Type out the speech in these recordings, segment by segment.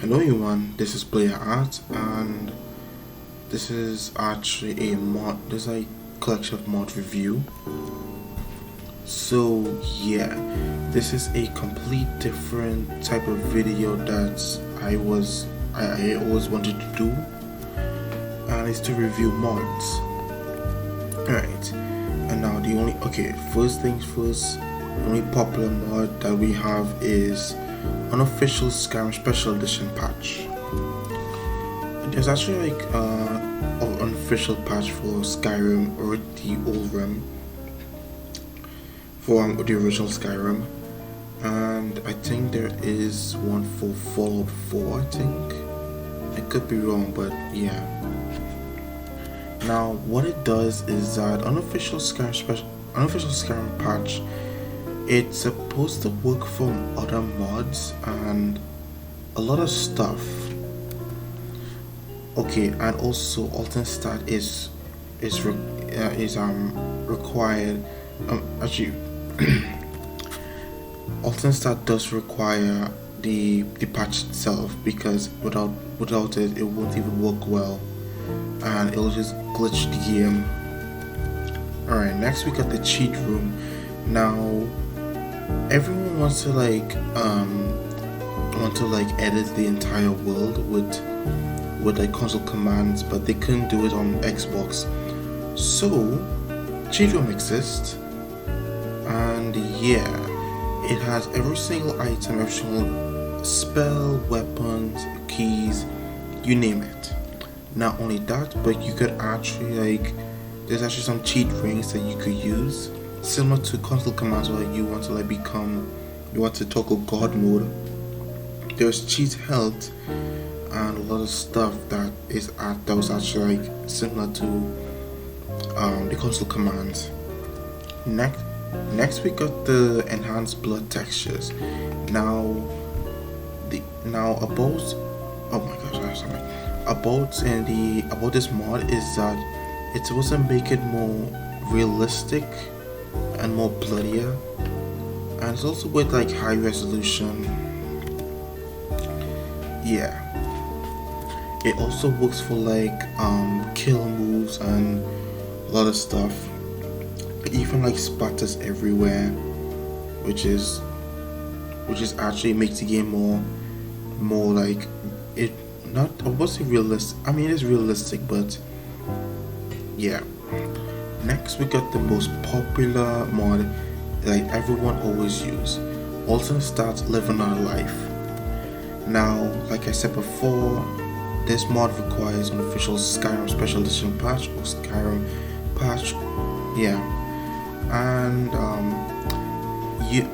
Hello everyone, this is bladerart and this is actually a mod, this is a collection of mod review. So yeah, this is a complete different type of video that I always wanted to do, and it's to review mods. Alright, and now first things first, the only popular mod that we have is unofficial Skyrim special edition patch. There's actually like an unofficial patch for Skyrim or the old RIM for the original Skyrim, and I think there is one for Fallout 4. I think I could be wrong, but yeah. Now what it does is that unofficial Skyrim patch, it's supposed to work from other mods and a lot of stuff. Okay, and also alternate stat is required. Actually, alternate stat does require the patch itself, because without it won't even work well, and it'll just glitch the game. Alright, next we got the cheat room. Now everyone wants to edit the entire world with like console commands, but they couldn't do it on Xbox. So cheat room exists, and yeah, it has every single item, every single spell, weapons, keys, you name it. Not only that, but you could actually there's actually some cheat rings that you could use, similar to console commands, where you want to toggle god mode. There's cheat health and a lot of stuff that was actually similar to the console commands. Next we got the enhanced blood textures. About this mod is that it's supposed to make it more realistic and more bloodier, and it's also with high resolution. Yeah, it also works for kill moves and a lot of stuff. It even splatters everywhere, which actually makes the game more it not, I won't say realistic. I mean, it's realistic, but yeah. Next we got the most popular mod everyone always use, alternate stats live another life. Now, like I said before, this mod requires an official Skyrim special edition patch or Skyrim patch, yeah, and it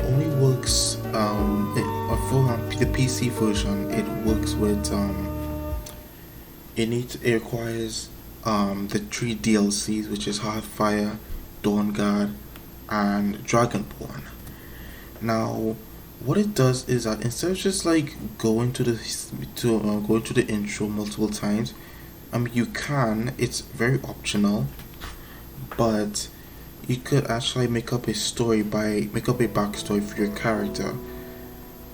only works for the PC version. It works with it requires the 3 DLCs, which is Hearthfire, Dawnguard, and Dragonborn. Now what it does is that instead of just going to the intro multiple times, you can, it's very optional, but you could actually make up a backstory for your character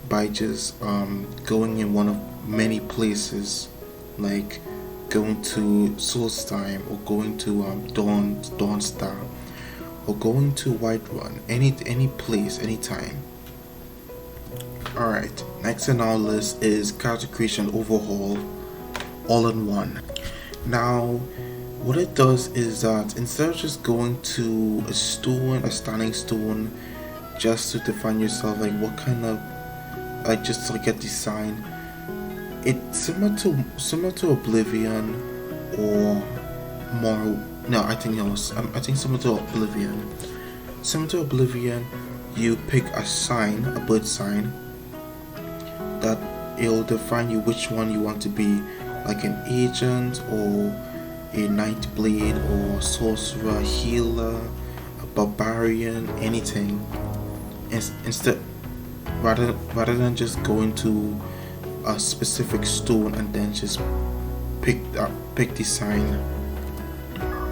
by just going in one of many places, like going to Solstheim, or going to Dawnstar, or going to Whiterun, any place, anytime. Alright, next on our list is character creation overhaul, all in one. Now what it does is that instead of just going to a standing stone, just to define yourself, what kind of just to get design, it's similar to Oblivion, or more. No, I think similar to Oblivion. Similar to Oblivion, you pick a bird sign, that it'll define you which one you want to be, like an agent, or a nightblade, or sorcerer, healer, a barbarian, anything. Instead, rather than just going to a specific stone and then just pick the sign.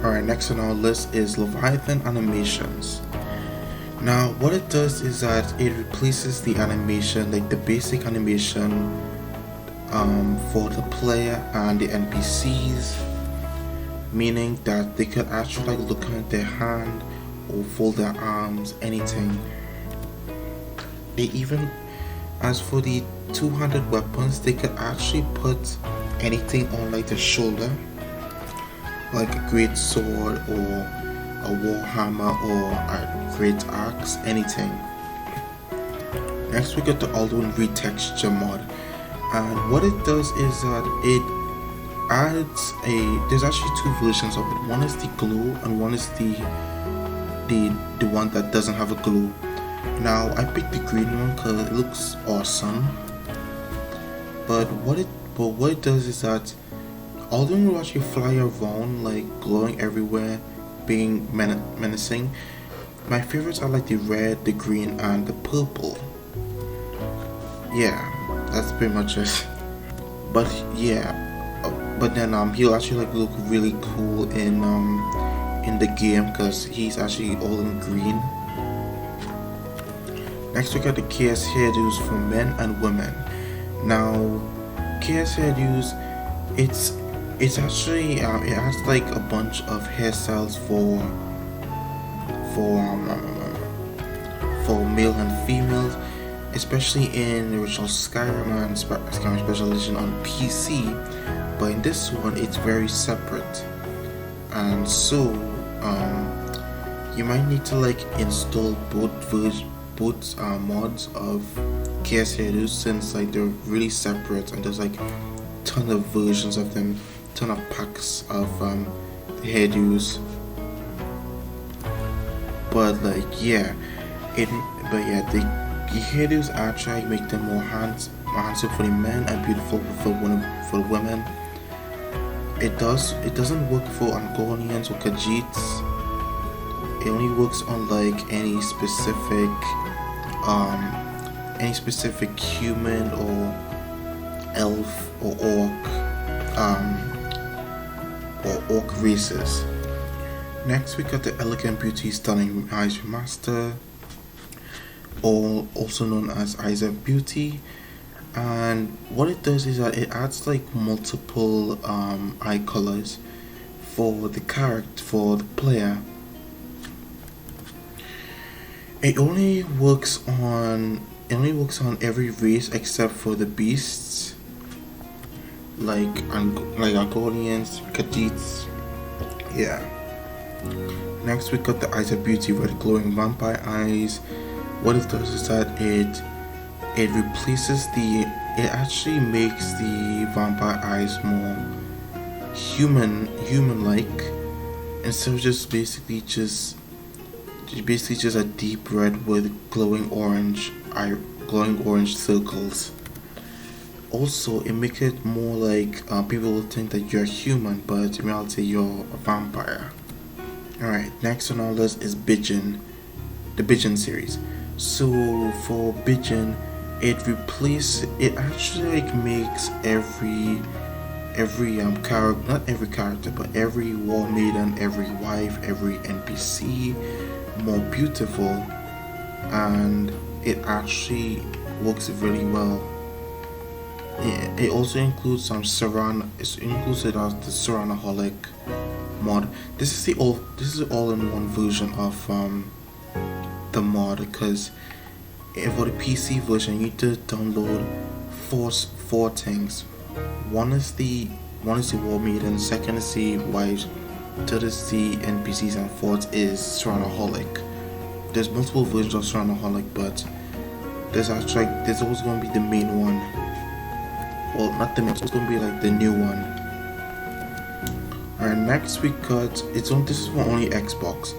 Alright, next on our list is Leviathan animations. Now what it does is that it replaces the animation, the basic animation for the player and the NPCs, meaning that they could actually like look at their hand or fold their arms, anything. They even, as for the 200 weapons, they could actually put anything on like the shoulder, like a great sword or a war hammer or a great axe, anything. Next we got the Alduin retexture mod, and what it does is that it adds there's actually two versions of it. One is the glue and one is the one that doesn't have a glue. Now I picked the green one because it looks awesome, but what it does is that Alduin will actually fly around like glowing everywhere, being menacing. My favorites are like the red, the green, and the purple. Yeah, that's pretty much it. But yeah, but then he'll actually like look really cool in the game because he's actually all in green. Next we got the chaos hairdos for men and women. Now chaos hairdos, it's actually it has like a bunch of hairstyles for male and females, especially in the original Skyrim and Skyrim Special Edition on PC, but in this one it's very separate, and so you might need to like install both mods of chaos hairdos, since like they're really separate and there's like ton of versions of them, ton of packs of hairdos. But like the hairdos actually make them more handsome for the men and beautiful for the women. It doesn't work for Angonians or Khajiits. It only works on like any specific human or elf or orc races. Next we got the Elegant Beauty Stunning Eyes Remaster, also known as Eyes of Beauty, and what it does is that it adds like multiple eye colors for the player. It only works on every race except for the beasts, like Argonians, Khajiits. Yeah. Next we got the Eyes of Beauty Red Glowing Vampire Eyes. What it does is that it actually makes the vampire eyes more human-like, instead of just basically just a deep red with glowing orange circles. Also, it makes it more like people will think that you're human, but in reality you're a vampire. Alright, next on our list is Bijin, the Bijin series. So for Bijin, it actually like makes every character, not every character, but every war maiden, every wife, every NPC more beautiful, and it actually works really well. It also includes some it includes the Serranaholic mod. This is the all-in-one version of the mod, because for the PC version you need to download four things. One is the war maiden, second is the wives, third is the NPCs, and fourth is Serranaholic. There's multiple versions of Serranaholic, but there's always going to be the main one. Well, not the main, it's going to be like the new one. Alright, next we got this is for only Xbox.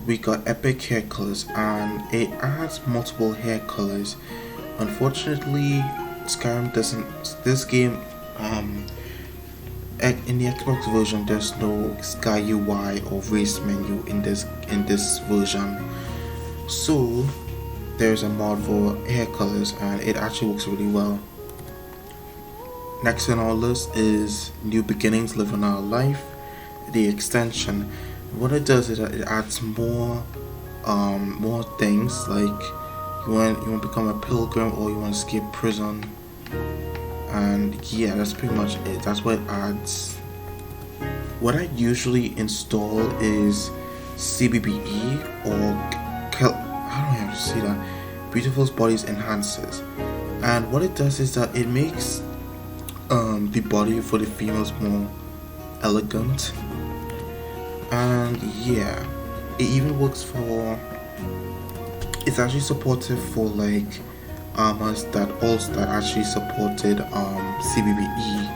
We got Epic Hair Colors, and it adds multiple hair colors. Unfortunately, Skyrim doesn't. This game, in the Xbox version, there's no Sky UI or race menu in this version. So there's a mod for hair colors, and it actually works really well. Next on our list is New Beginnings, Living Our Life, the extension. What it does is that it adds more things, like you want to become a pilgrim, or you want to escape prison, And yeah, that's pretty much it. That's what it adds. What I usually install is CBBE or I don't have to say that, Beautiful Bodies Enhancers. And what it does is that it makes the body for the females more elegant. And yeah, it even works for, it's actually supportive for like armors that actually supported CBBE,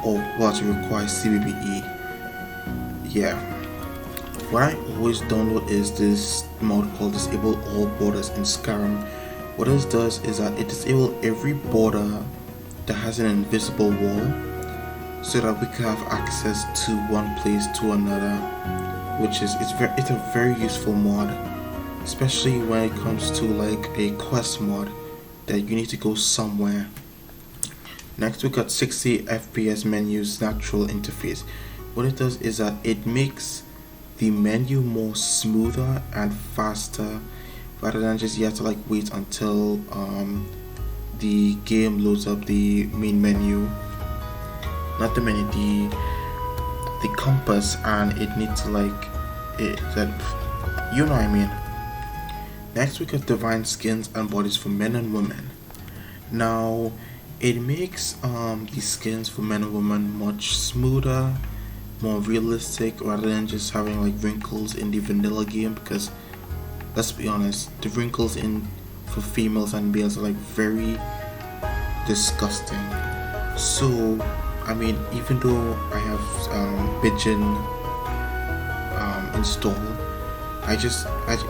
or what requires CBBE. Yeah, what I always download is this mod called Disable All Borders in Skyrim. What this does is that it disables every border that has an invisible wall, so that we can have access to one place to another, which is it's a very useful mod, especially when it comes to like a quest mod that you need to go somewhere. Next we got 60 FPS menus natural interface. What it does is that it makes the menu more smoother and faster, rather than just you have to like wait until the game loads up the main menu, not the menu, the compass, and it needs to like you know what I mean. Next we got divine skins and bodies for men and women. Now it makes the skins for men and women much smoother, more realistic, rather than just having like wrinkles in the vanilla game, because let's be honest, the wrinkles in for females and males are like very disgusting. So I mean, even though I have Pigeon installed, it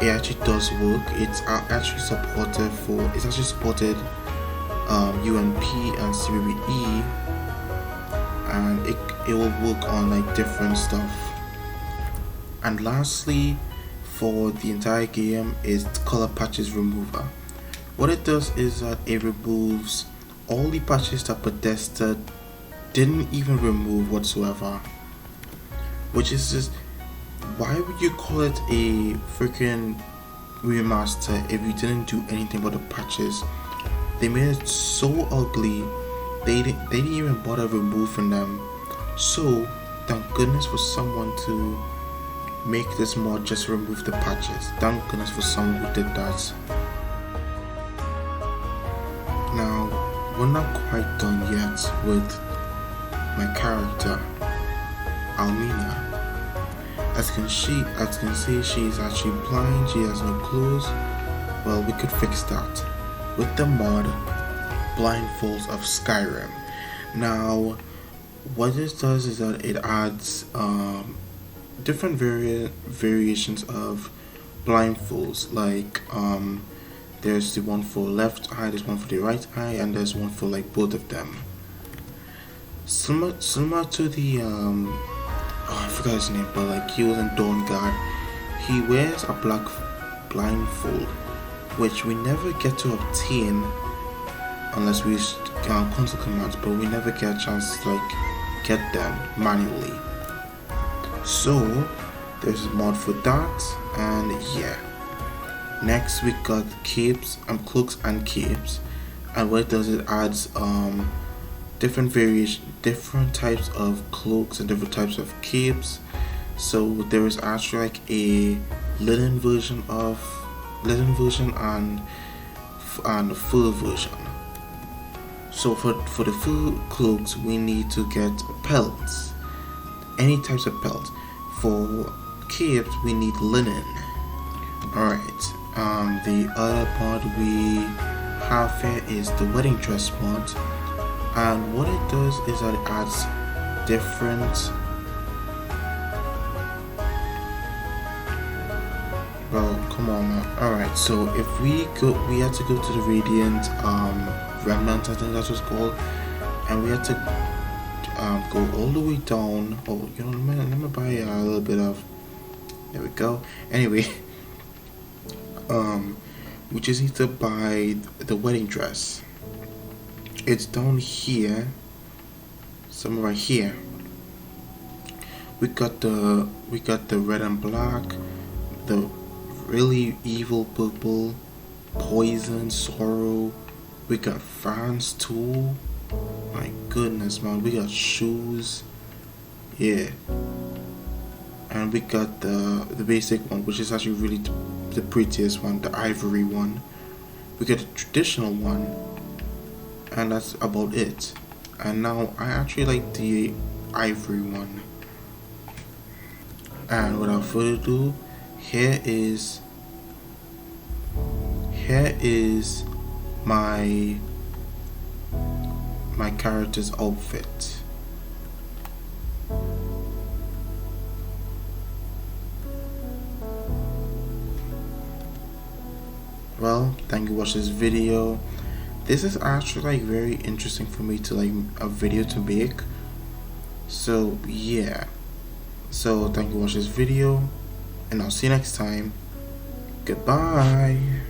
actually does work. It's actually supported UNP and CBBE, and it will work on like different stuff. And lastly, for the entire game is color patches remover. What it does is that it removes all the patches that Bethesda didn't even remove whatsoever, which is just, why would you call it a freaking remaster if you didn't do anything but the patches? They made it so ugly, they didn't even bother removing them. So thank goodness for someone to make this mod just remove the patches. Thank goodness for someone who did that. Now we're not quite done yet with my character Almina. As you can see, she is actually blind, she has no clothes. Well, we could fix that with the mod Blindfolds of Skyrim. Now what this does is that it adds different variations of blindfolds, like there's the one for left eye, there's one for the right eye, and there's one for like both of them. Similar to the I forgot his name, but like he was in Dawn Guard. He wears a black blindfold, which we never get to obtain unless we console commands, but we never get a chance to like get them manually. So there's a mod for that, and yeah. Next we got capes and cloaks and capes, and what it does, it adds different types of cloaks and different types of capes. So there is actually like a linen version and a fur version. So for the fur cloaks we need to get pelts, any types of pelts. For capes we need linen. Alright, the other mod we have here is the wedding dress mod, and what it does is that it adds different, well, come on now. Alright, so if we had to go to the Radiant Remnant, I think that's what's called, and we had to go all the way down. Oh, you know, let me buy a little bit of, there we go. Anyway, we just need to buy the wedding dress. It's down here, somewhere right here. We got the red and black, the really evil purple, poison, sorrow. We got France too. My goodness, man, we got shoes, yeah, and we got the basic one, which is actually really the prettiest one, the ivory one. We got the traditional one, and that's about it. And now I actually like the ivory one. And without further ado, here is my character's outfit. Well, thank you for watching this video. This is actually like very interesting for me to like a video to make. So yeah. So thank you for watching this video, and I'll see you next time. Goodbye.